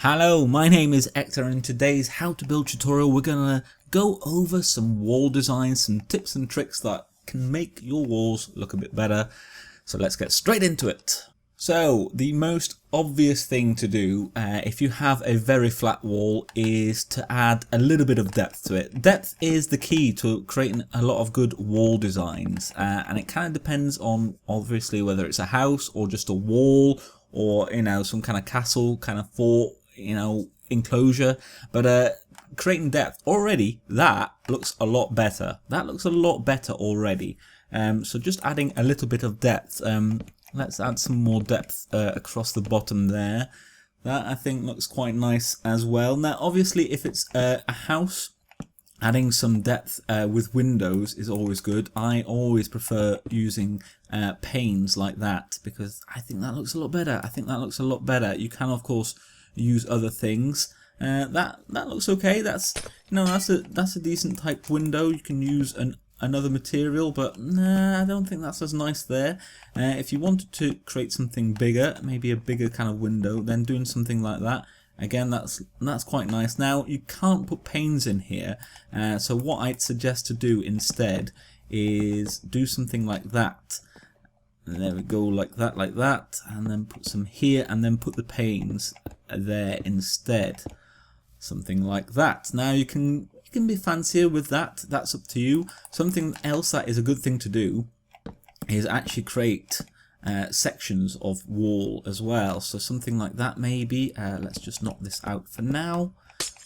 Hello, my name is Ector, and in today's how to build tutorial we're gonna go over some wall designs, some tips and tricks that can make your walls look a bit better. So let's get straight into it. So the most obvious thing to do if you have a very flat wall is to add a little bit of depth to it. Depth is the key to creating a lot of good wall designs, and it kind of depends on obviously whether it's a house or just a wall, or some kind of castle, kind of fort, enclosure. But creating depth already, that looks a lot better. That looks a lot better already. So just adding a little bit of depth. Let's add some more depth across the bottom there. That I think looks quite nice as well. Now obviously if it's a house, adding some depth with windows is always good. I always prefer using panes like that because I think that looks a lot better. You can of course use other things. That looks okay. That's a decent type window. You can use another material, but nah, I don't think that's as nice there. If you wanted to create something bigger, maybe a bigger kind of window, then doing something like that, again, that's quite nice. Now you can't put panes in here, so what I'd suggest to do instead is do something like that. There we go, like that, and then put some here, and then put the panes there instead. Something like that. Now you can be fancier with that. That's up to you. Something else that is a good thing to do is actually create sections of wall as well. So something like that maybe. Let's just knock this out for now.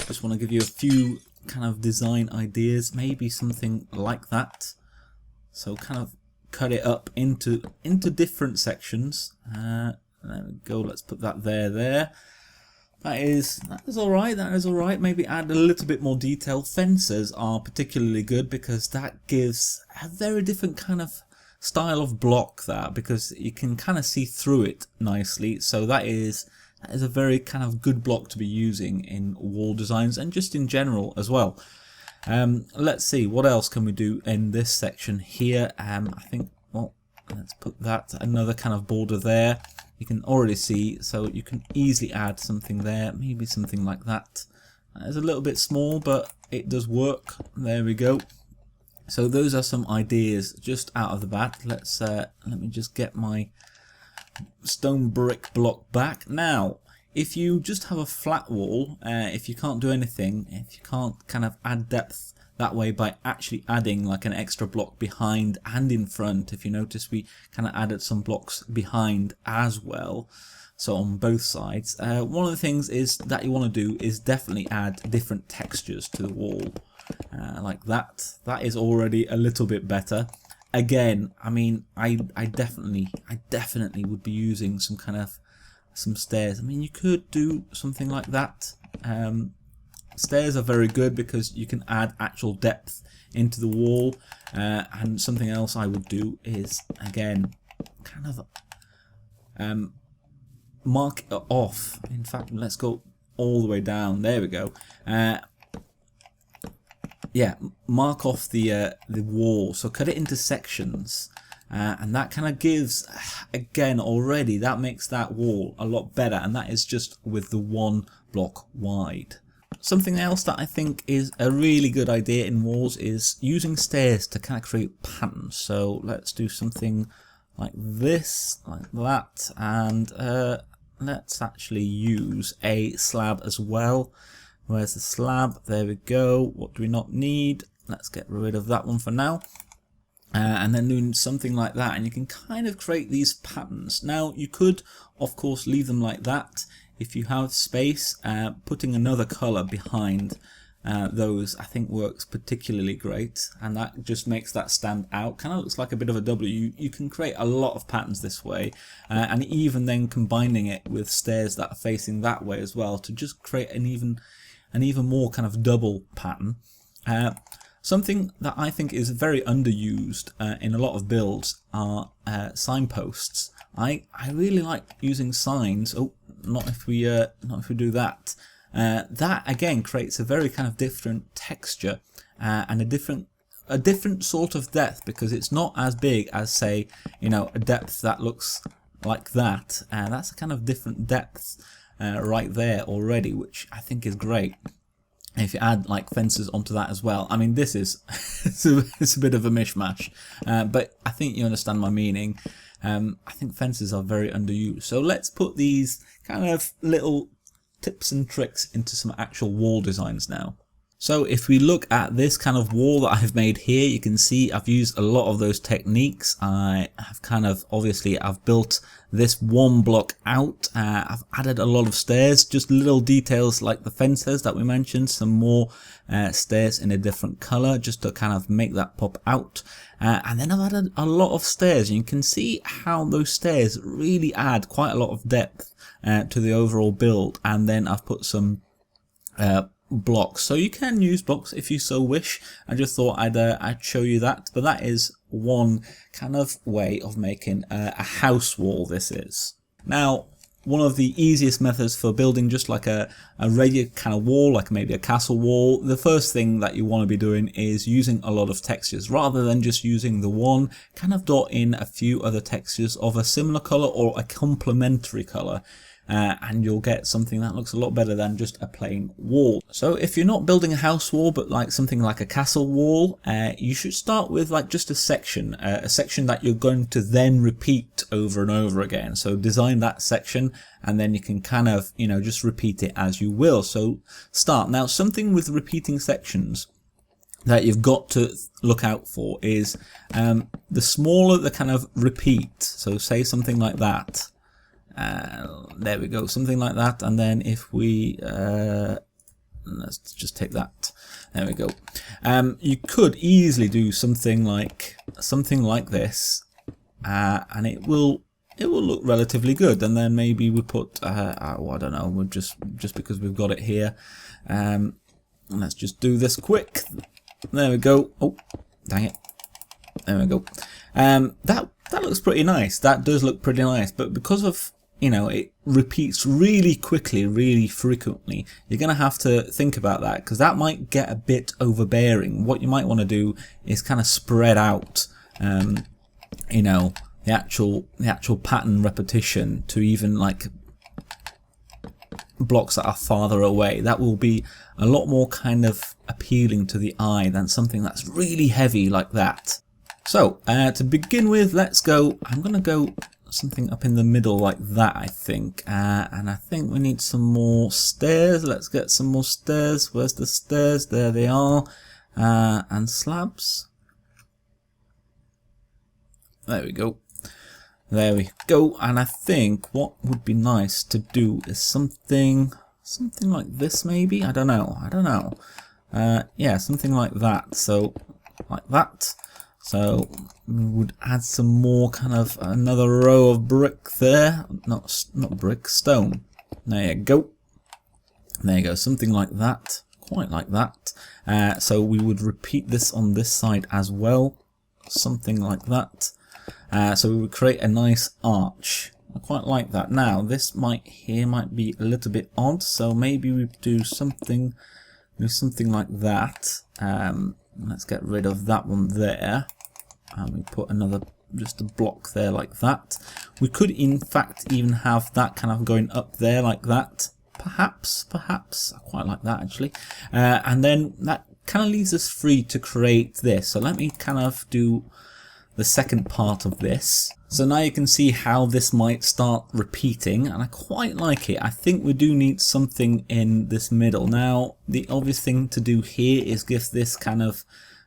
Just want to give you a few kind of design ideas. Maybe something like that. So kind of cut it up into different sections. There we go. Let's put that there. That is alright. Maybe add a little bit more detail. Fences are particularly good because that gives a very different kind of style of block there, because you can kind of see through it nicely. So that is a very kind of good block to be using in wall designs and just in general as well. Let's see, what else can we do in this section here? I think, well, let's put that, another kind of border there. You can already see, so you can easily add something there, maybe something like that. It's a little bit small, but it does work. There we go. So those are some ideas just out of the bat. Let me just get my stone brick block back. Now, if you just have a flat wall, if you can't do anything, if you can't kind of add depth that way by actually adding like an extra block behind and in front, if you notice we kind of added some blocks behind as well, so on both sides. One of the things is that you want to do is definitely add different textures to the wall, like that. That is already a little bit better. Again, I mean, I definitely would be using some stairs. I mean, you could do something like that. Stairs are very good because you can add actual depth into the wall, and something else I would do is, again, kind of mark it off. In fact, let's go all the way down. There we go. Yeah, mark off the wall. So cut it into sections. And that kind of gives, again, already that makes that wall a lot better, and that is just with the one block wide. Something else that I think is a really good idea in walls is using stairs to kind of create patterns. So let's do something like this, like that, and let's actually use a slab as well. Where's the slab? There we go. What do we not need? Let's get rid of that one for now. And then doing something like that, and you can kind of create these patterns. Now you could of course leave them like that. If you have space, putting another color behind those I think works particularly great, and that just makes that stand out. Kind of looks like a bit of a W. You can create a lot of patterns this way, and even then combining it with stairs that are facing that way as well to just create an even more kind of double pattern. Something that I think is very underused in a lot of builds are signposts. I really like using signs. Oh, not if we do that. That again creates a very kind of different texture and a different sort of depth, because it's not as big as, say, a depth that looks like that. That's a kind of different depth. right there already, which I think is great. If you add like fences onto that as well, I mean, this is it's a bit of a mishmash, but I think you understand my meaning. I think fences are very underused, so let's put these kind of little tips and tricks into some actual wall designs now. So if we look at this kind of wall that I've made here, you can see I've used a lot of those techniques. I have I've built this one block out. I've added a lot of stairs, just little details like the fences that we mentioned, some more stairs in a different color just to kind of make that pop out. And then I've added a lot of stairs. You can see how those stairs really add quite a lot of depth to the overall build. And then I've put some blocks, so you can use blocks if you so wish. I just thought I'd show you that, but that is one kind of way of making a house wall. This is now one of the easiest methods for building just like a regular kind of wall, like maybe a castle wall. The first thing that you want to be doing is using a lot of textures rather than just using the one. Kind of dot in a few other textures of a similar color or a complementary color. And you'll get something that looks a lot better than just a plain wall. So if you're not building a house wall, but like something like a castle wall, you should start with like just a section that you're going to then repeat over and over again. So design that section, and then you can kind of, you know, just repeat it as you will. So start. Now, something with repeating sections that you've got to look out for is the smaller the kind of repeat. So say something like that. There we go, something like that. And then if we let's just take that, there we go. You could easily do something like this, and it will look relatively good. And then maybe we put oh, I don't know, we'll just because we've got it here, let's just do this quick. There we go. Oh, dang it. There we go. That looks pretty nice. That does look pretty nice, but because of, you know, it repeats really quickly, really frequently, you're going to have to think about that, because that might get a bit overbearing. What you might want to do is kind of spread out, you know, the actual pattern repetition to even like blocks that are farther away. That will be a lot more kind of appealing to the eye than something that's really heavy like that. So to begin with, let's go. I'm going to go something up in the middle like that, I think, and I think we need some more stairs. Let's get some more stairs. Where's the stairs? There they are. And slabs. There we go. There we go. And I think what would be nice to do is something like this, maybe. I don't know. Yeah, something like that. So like that. So we would add some more, kind of another row of brick there. Not brick, stone. There you go. There you go. Something like that. Quite like that. So we would repeat this on this side as well. Something like that. So we would create a nice arch. I quite like that. Now this might be a little bit odd. So maybe we do something like that. Let's get rid of that one there. And we put just a block there like that. We could in fact even have that kind of going up there like that. Perhaps. I quite like that actually. And then that kind of leaves us free to create this. So let me kind of do the second part of this. So now you can see how this might start repeating, and I quite like it. I think we do need something in this middle. Now, the obvious thing to do here is give this kind of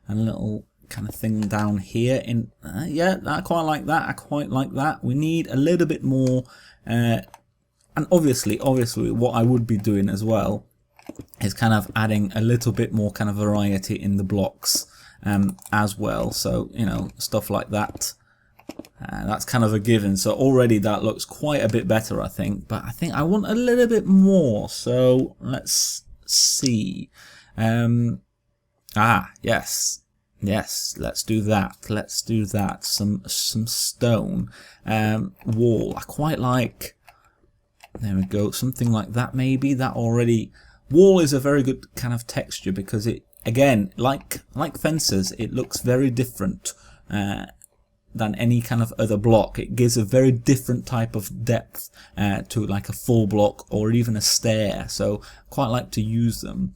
a little kind of thing down here. Yeah, I quite like that. We need a little bit more, and obviously, what I would be doing as well is kind of adding a little bit more kind of variety in the blocks as well. So, you know, stuff like that. That's kind of a given. So already that looks quite a bit better, I think. But I think I want a little bit more. So let's see. Yes, let's do that. Some stone wall. I quite like. There we go. Something like that maybe. That already. Wall is a very good kind of texture because it, again, like fences, it looks very different than any kind of other block. It gives a very different type of depth to like a full block or even a stair, so quite like to use them.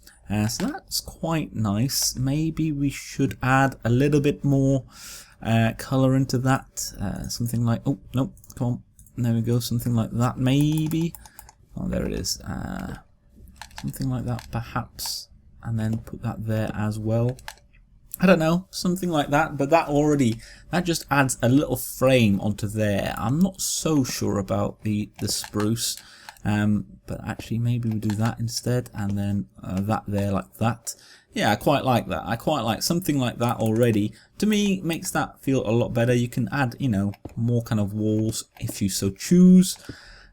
So that's quite nice. Maybe we should add a little bit more colour into that. Something like, oh no, come on, there we go, something like that maybe. Oh, there it is. Something like that perhaps, and then put that there as well. I don't know, something like that, but that just adds a little frame onto there. I'm not so sure about the spruce, but actually maybe we do that instead, and then that there like that. Yeah, I quite like that. I quite like something like that already. To me, makes that feel a lot better. You can add, you know, more kind of walls if you so choose.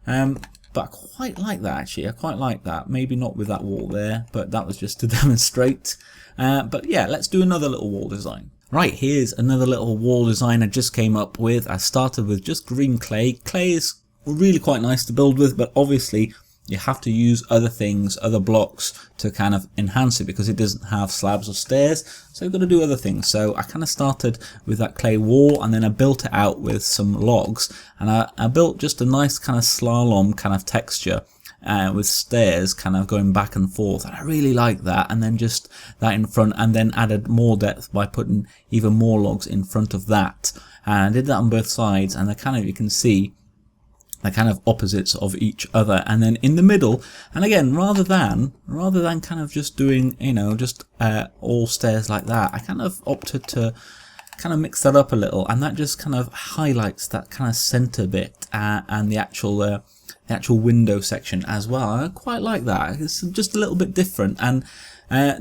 But I quite like that actually. I quite like that. Maybe not with that wall there, but that was just to demonstrate. But yeah, let's do another little wall design. Right, here's another little wall design I just came up with. I started with just green clay. Clay is really quite nice to build with, but obviously you have to use other things, other blocks to kind of enhance it because it doesn't have slabs or stairs, so you've got to do other things. So I kind of started with that clay wall, and then I built it out with some logs, and I built just a nice kind of slalom kind of texture with stairs kind of going back and forth, and I really like that. And then just that in front, and then added more depth by putting even more logs in front of that, and I did that on both sides, and you can see they're kind of opposites of each other. And then in the middle, and again, rather than kind of just doing, you know, just all stairs like that, I kind of opted to kind of mix that up a little, and that just kind of highlights that kind of center bit and the actual window section as well. I quite like that. It's just a little bit different, and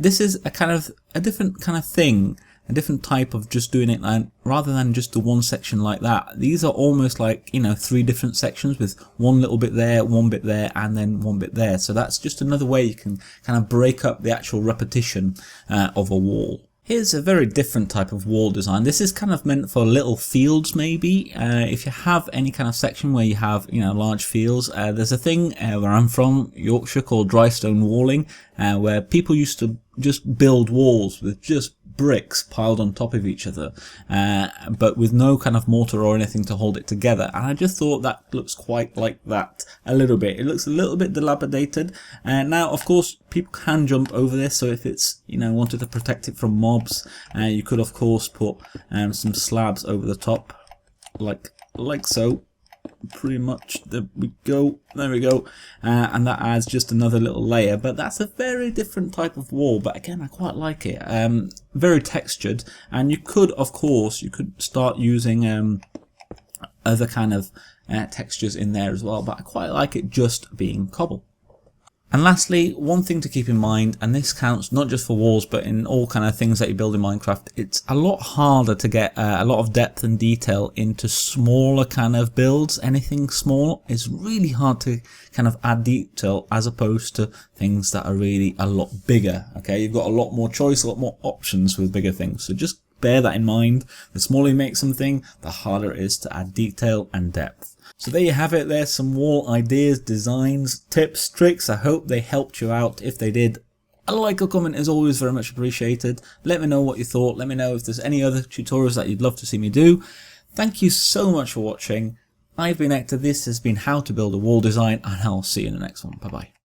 this is a different kind of thing. A different type of just doing it, and rather than just the one section like that, these are almost like, you know, 3 different sections with one little bit there, one bit there, and then one bit there. So that's just another way you can kind of break up the actual repetition of a wall. Here's a very different type of wall design. This is kind of meant for little fields maybe. If you have any kind of section where you have, you know, large fields, there's a thing where I'm from, Yorkshire, called dry stone walling, where people used to just build walls with just bricks piled on top of each other, but with no kind of mortar or anything to hold it together. And I just thought that looks quite like that a little bit. It looks a little bit dilapidated. Now, of course, people can jump over this, so if it's, you know, wanted to protect it from mobs, you could of course put some slabs over the top, like so. Pretty much, there we go, and that adds just another little layer. But that's a very different type of wall, but again, I quite like it. Very textured, and you could, of course, start using other kind of textures in there as well, but I quite like it just being cobble. And lastly, one thing to keep in mind, and this counts not just for walls but in all kind of things that you build in Minecraft, it's a lot harder to get a lot of depth and detail into smaller kind of builds. Anything small is really hard to kind of add detail as opposed to things that are really a lot bigger. Okay, you've got a lot more choice, a lot more options with bigger things, so just bear that in mind. The smaller you make something, the harder it is to add detail and depth. So there you have it. There's some wall ideas, designs, tips, tricks. I hope they helped you out. If they did, a like or comment is always very much appreciated. Let me know what you thought. Let me know if there's any other tutorials that you'd love to see me do. Thank you so much for watching. I've been Ector. This has been how to build a wall design, and I'll see you in the next one. Bye bye.